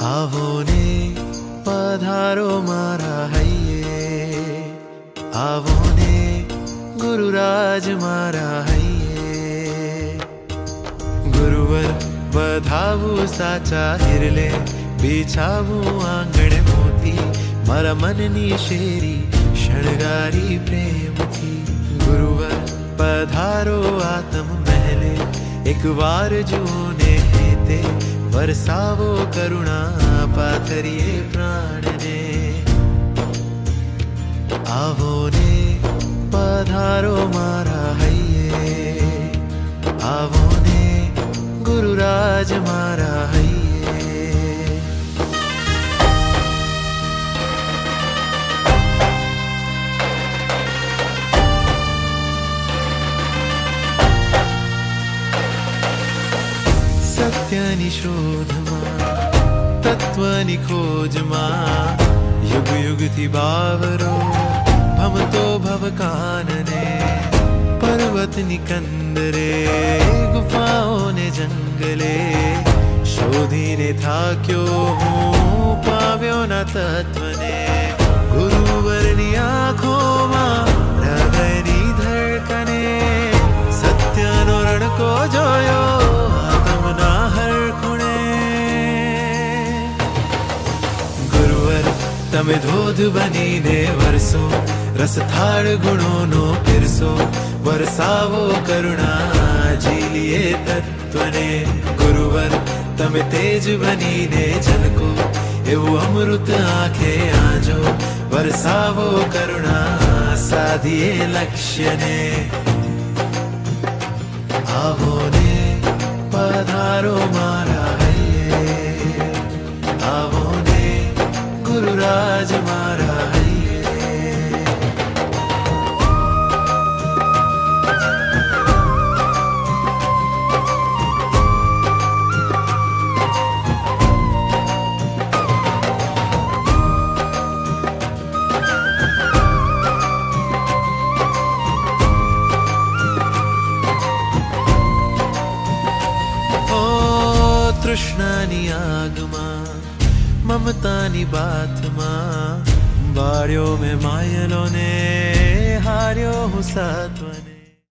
આવો ને પધારો મારા હૈયે, આવો ને ગુરુરાજ મારા હૈયે. ગુરુવર વધાવું સાચા હિરલે, બિછાવું આંગણે મોતી, મારા મનની શેરી શણગારી પ્રેમથી. ગુરુવર પધારો આતમ મહેલે, એક વાર જુઓ ને હેતે, વરસાવો કરુણા પાથરીએ પ્રાણને. આવો ને પધારો મારા હૈયે, આવો ને ગુરુરાજ મારા હૈયે. સત્યની શોધમાં, તત્વની ખોજમાં, યુગ યુગથી બાવરો ભમતો ભવકાનને. પર્વતની કંદરે, ગુફાઓને જંગલે, શોધીને થાક્યો હું, પામ્યો ના તત્વને. ગુરુવરની આંખોમાં હૃદયની ધડકને, સત્યનો રણકો જોયો આત્મના હર ખૂણે. ગુરુવર તમે ધોધ બનીને વરસો, રસથાળ ગુણોનો પીરસો, વરસાવો કરુણા ઝીલીએ તત્વને. ગુરુવર તમે તેજ બનીને ઝલકો, એવું અમૃત આંખે આજો, વરસાવો કરુણા સાધીએ લક્ષ્યને. આવો ને પધારો મારા હૈયે, આવો ને ગુરુરાજ મારા હૈયે. તૃષ્ણાની આગમાં, મમતાની બાથમાં, બાળ્યો મેં માયલોને, હાર્યો હું સત્વને.